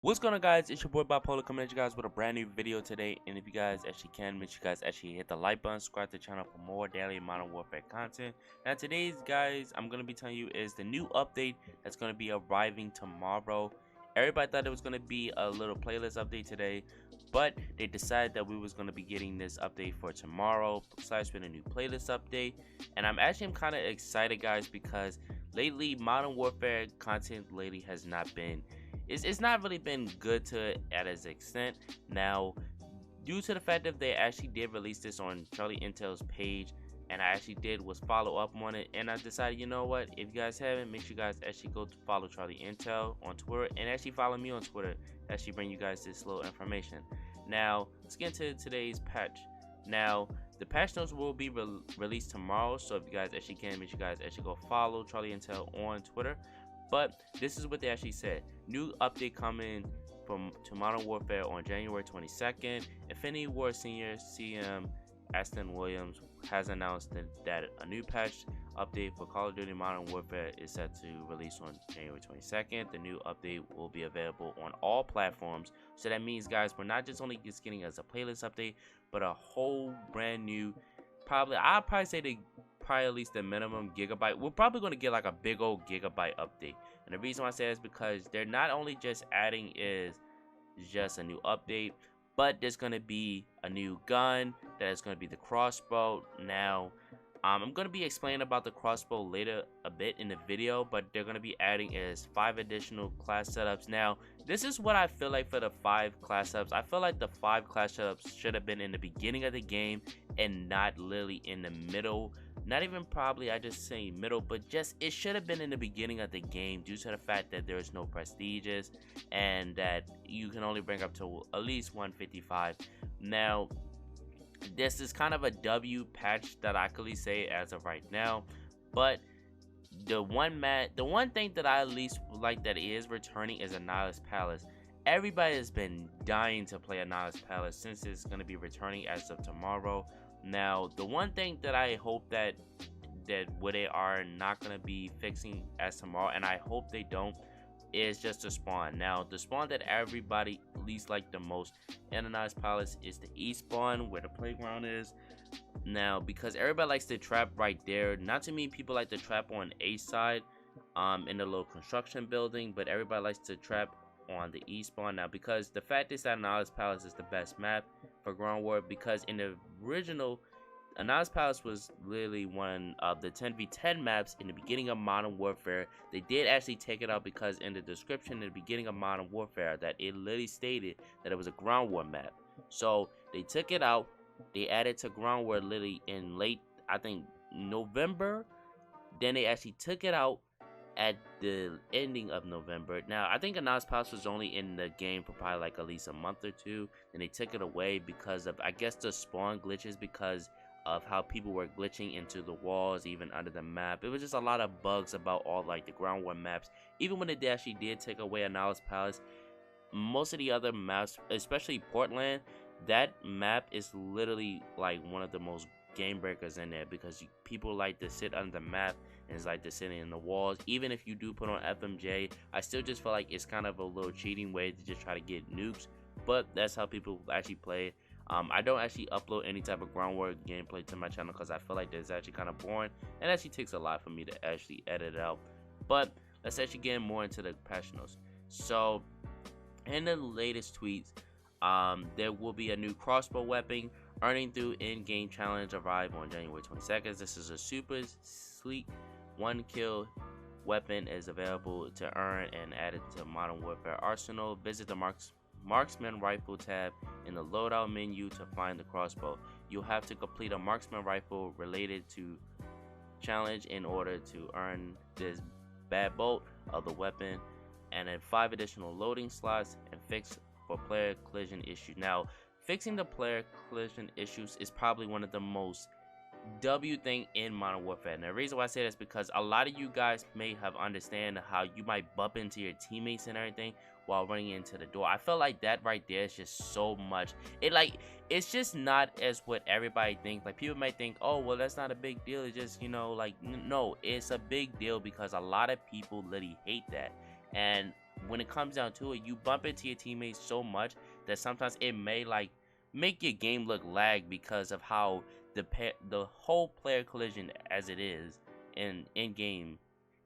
What's going on, guys? It's your boy Bipolar coming at you guys with a brand new video today. And if you guys actually can, make sure you guys actually hit the like button, subscribe to the channel for more daily Modern Warfare content. Now today's, guys, I'm going to be telling you is the new update that's going to be arriving tomorrow. Everybody thought it was going to be a little playlist update today, but they decided that we was going to be getting this update for tomorrow / with a new playlist update. And I'm kind of excited, guys, because lately Modern Warfare content lately has not been it's not really been good to at its extent. Now, due to the fact that they actually did release this on Charlie Intel's page, and I actually did was follow up on it, and I decided, you know what, if you guys haven't, make sure you guys actually go to follow Charlie Intel on Twitter, and actually follow me on Twitter, actually bring you guys this little information. Now, let's get into today's patch. Now, the patch notes will be released tomorrow, so if you guys actually can, make sure you guys actually go follow Charlie Intel on Twitter. But this is what they actually said. New update coming to Modern Warfare on January 22nd. Infinity Ward Senior CM Aston Williams has announced that a new patch update for Call of Duty Modern Warfare is set to release on January 22nd. The new update will be available on all platforms. So that means, guys, we're not just only just getting as a playlist update, but a whole brand new, I'd probably say at least the minimum gigabyte. We're probably going to get like a big old gigabyte update. And the reason why I say that is because they're not only just adding is just a new update, but there's going to be a new gun that is going to be the crossbow. Now, I'm going to be explaining about the crossbow later a bit in the video, but they're going to be adding is 5 additional class setups. Now, this is what I feel like for the 5 class setups. I feel like the 5 class setups should have been in the beginning of the game and not literally in the middle. Not even probably, I just say middle, but just it should have been in the beginning of the game due to the fact that there is no prestiges and that you can only bring up to at least 155. Now, this is kind of a W patch that I could at least say as of right now, but the one thing that I at least like that is returning is Annihilus Palace. Everybody has been dying to play Annihilus Palace since it's going to be returning as of tomorrow. Now, the one thing that I hope that what they are not going to be fixing as tomorrow, and I hope they don't, is just the spawn. Now, the spawn that everybody at least like the most in Annihilus Palace is the east spawn where the playground is. Now, because everybody likes to trap right there, not too many people like to trap on A side in the little construction building, but everybody likes to trap on the east spawn. Now, because the fact is that Annihilus Palace is the best map for ground war, because in the original Annihilus Palace was literally one of the 10v10 maps in the beginning of Modern Warfare. They did actually take it out because in the description in the beginning of Modern Warfare that it literally stated that it was a ground war map. So they took it out, they added to ground war literally in late, I think, November. Then they actually took it out at the ending of November. Now, I think Annihilus Palace was only in the game for probably like at least a month or two. Then they took it away because of, I guess, the spawn glitches, because of how people were glitching into the walls, even under the map. It was just a lot of bugs about all like the ground war maps. Even when they actually did take away Annihilus Palace, most of the other maps, especially Portland, that map is literally like one of the most game breakers in there, because people like to sit under the map and it's like to sit in the walls. Even if you do put on FMJ, I still just feel like it's kind of a little cheating way to just try to get nukes, but that's how people actually play it. I don't actually upload any type of ground war gameplay to my channel because I feel like it's actually kind of boring, and it actually takes a lot for me to actually edit it out. But let's actually get more into the patch notes. So, in the latest tweets, there will be a new crossbow weapon earning through in-game challenge arrive on January 22nd. This is a super sleek 1-kill weapon is available to earn and added to Modern Warfare Arsenal. Visit the Marksman Rifle tab in the loadout menu to find the crossbow. You'll have to complete a marksman rifle related to challenge in order to earn this bad bolt of the weapon, and then 5 additional loading slots and fix for player collision issues. Now, fixing the player collision issues is probably one of the most W thing in Modern Warfare. And the reason why I say that is because a lot of you guys may have understand how you might bump into your teammates and everything while running into the door. I feel like that right there is just so much. It's just not as what everybody thinks. Like, people might think, oh, well, that's not a big deal. It's just, you know, like, no, it's a big deal because a lot of people literally hate that. And when it comes down to it, you bump into your teammates so much that sometimes it may like make your game look lag because of how the whole player collision as it is in game.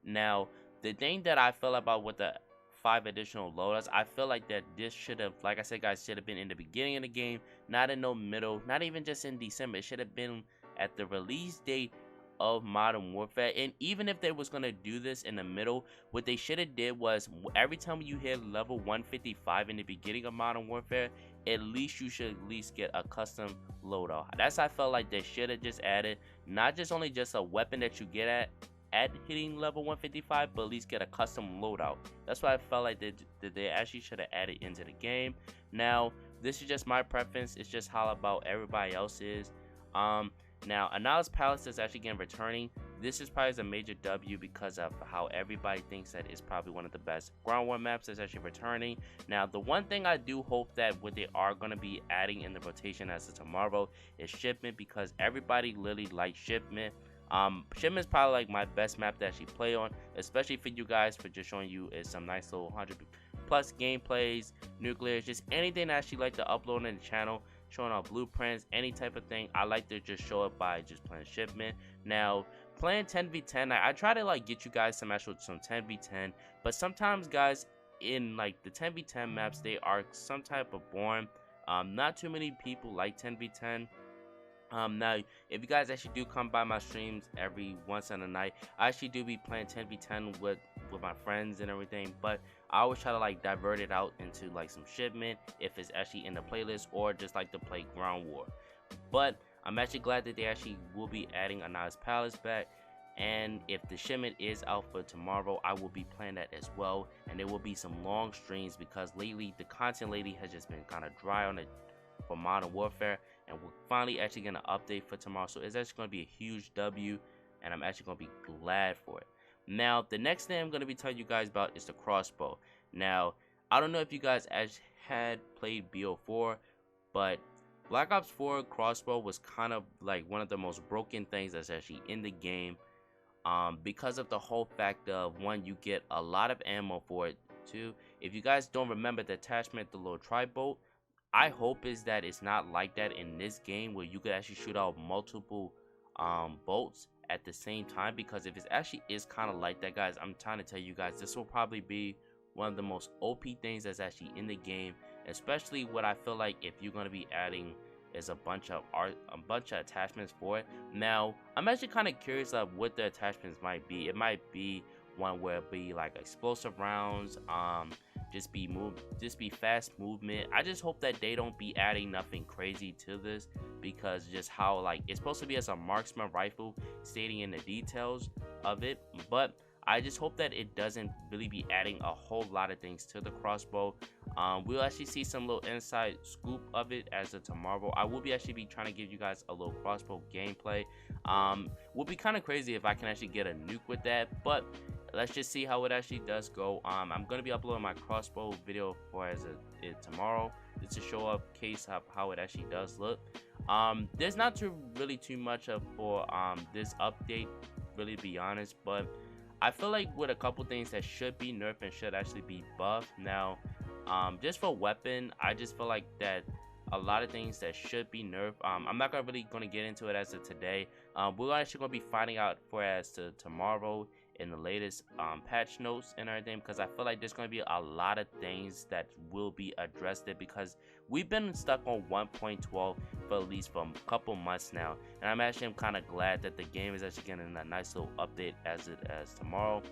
Now, the thing that I feel about with the 5 additional loadouts, I feel like that this should have, like I said, guys, should have been in the beginning of the game, not in no middle, not even just in December. It should have been at the release date of Modern Warfare. And even if they was gonna do this in the middle, what they should have did was every time you hit level 155 in the beginning of Modern Warfare, at least you should at least get a custom loadout. That's I felt like they should have just added, not just only just a weapon that you get at hitting level 155, but at least get a custom loadout. That's why I felt like they actually should have added into the game. Now, this is just my preference. It's just how about everybody else is. Now, Anala's Palace is actually again returning. This is probably a major W because of how everybody thinks that it's probably one of the best ground war maps that's actually returning. Now, the one thing I do hope that what they are going to be adding in the rotation as of tomorrow is Shipment, because everybody literally likes Shipment. Shipment is probably like my best map to actually play on, especially for you guys, for just showing you is some nice little 100+ gameplays, nuclears, just anything I actually like to upload on the channel, showing off blueprints, any type of thing. I like to just show it by just playing Shipment. Now, playing 10v10, I try to like get you guys some 10v10, but sometimes guys in like the 10v10 maps, they are some type of boring. Not too many people like 10v10. Now, if you guys actually do come by my streams every once in a night, I actually do be playing 10v10 with my friends and everything, but I always try to like divert it out into like some Shipment if it's actually in the playlist, or just like to play ground war. But I'm actually glad that they actually will be adding Anala's Palace back, and if the Shipment is out for tomorrow, I will be playing that as well. And there will be some long streams because lately the content has just been kind of dry on it for Modern Warfare, and we're finally actually gonna update for tomorrow, so it's actually gonna be a huge W, and I'm actually gonna be glad for it. Now, the next thing I'm gonna be telling you guys about is the crossbow. Now, I don't know if you guys had played BO4, but Black Ops 4 crossbow was kind of like one of the most broken things that's actually in the game, because of the whole fact of, one, you get a lot of ammo for it. Two, if you guys don't remember the attachment, the little tri-bolt, I hope is that it's not like that in this game, where you could actually shoot out multiple bolts at the same time, because if it actually is kind of like that, guys, I'm trying to tell you guys, this will probably be one of the most OP things that's actually in the game, especially what I feel like if you're going to be adding is a bunch of attachments for it. Now, I'm actually kind of curious of what the attachments might be. It might be one where it be like explosive rounds, just be fast movement. I just hope that they don't be adding nothing crazy to this, because just how like it's supposed to be as a marksman rifle stating in the details of it, but I just hope that it doesn't really be adding a whole lot of things to the crossbow. We'll actually see some little inside scoop of it as of tomorrow. I will be actually be trying to give you guys a little crossbow gameplay. Will be kind of crazy if I can actually get a nuke with that, but let's just see how it actually does go. I'm gonna be uploading my crossbow video for tomorrow, just to show up case of how it actually does look. There's not really too much for this update, really, to be honest, but I feel like with a couple things that should be nerfed and should actually be buffed. Now, just for weapon, I just feel like that a lot of things that should be nerfed. I'm not really gonna get into it as of today. We're actually gonna be finding out for as to tomorrow in the latest patch notes and everything, because I feel like there's going to be a lot of things that will be addressed there, because we've been stuck on 1.12 for at least a couple months now, and I'm kind of glad that the game is actually getting a nice little update as tomorrow.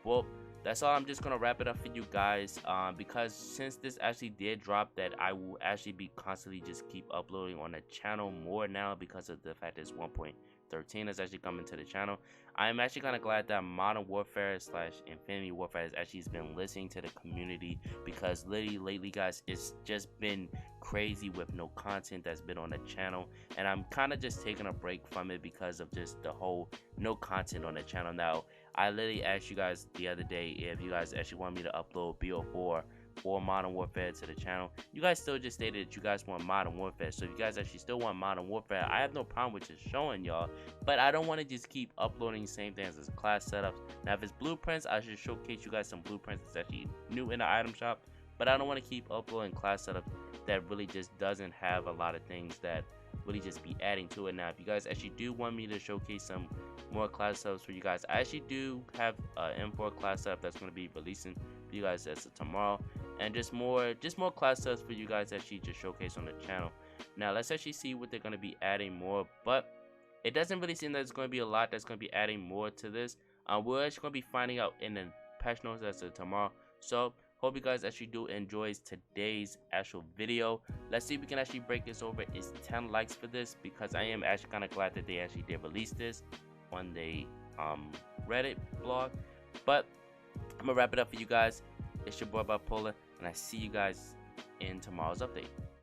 Well, that's all. I'm just gonna wrap it up for you guys, because since this actually did drop, that I will actually be constantly just keep uploading on the channel more now, because of the fact that it's 1.13 is actually coming to the channel. I'm actually kind of glad that Modern Warfare / Infinity Warfare has actually been listening to the community, because literally lately, guys, it's just been crazy with no content that's been on the channel, and I'm kind of just taking a break from it because of just the whole no content on the channel. Now, I literally asked you guys the other day if you guys actually want me to upload BO4, for Modern Warfare to the channel. You guys still just stated that you guys want Modern Warfare, so if you guys actually still want Modern Warfare, I have no problem with just showing y'all, but I don't want to just keep uploading the same things as class setups. Now if it's blueprints, I should showcase you guys some blueprints that's actually new in the item shop, but I don't want to keep uploading class setups that really just doesn't have a lot of things that really just be adding to it. Now if you guys actually do want me to showcase some more class setups for you guys, I actually do have an M4 class setup that's going to be releasing for you guys as of tomorrow, and just more class setups for you guys actually just showcase on the channel. Now let's actually see what they're going to be adding more, but it doesn't really seem that there's going to be a lot that's going to be adding more to this. We're actually going to be finding out in the patch notes as of tomorrow, so hope you guys actually do enjoy today's actual video. Let's see if we can actually break this over. It's 10 likes for this, because I am actually kind of glad that they actually did release this on the Reddit blog. But I'm gonna wrap it up for you guys. It's your boy WhyYouBipolar, and I see you guys in tomorrow's update.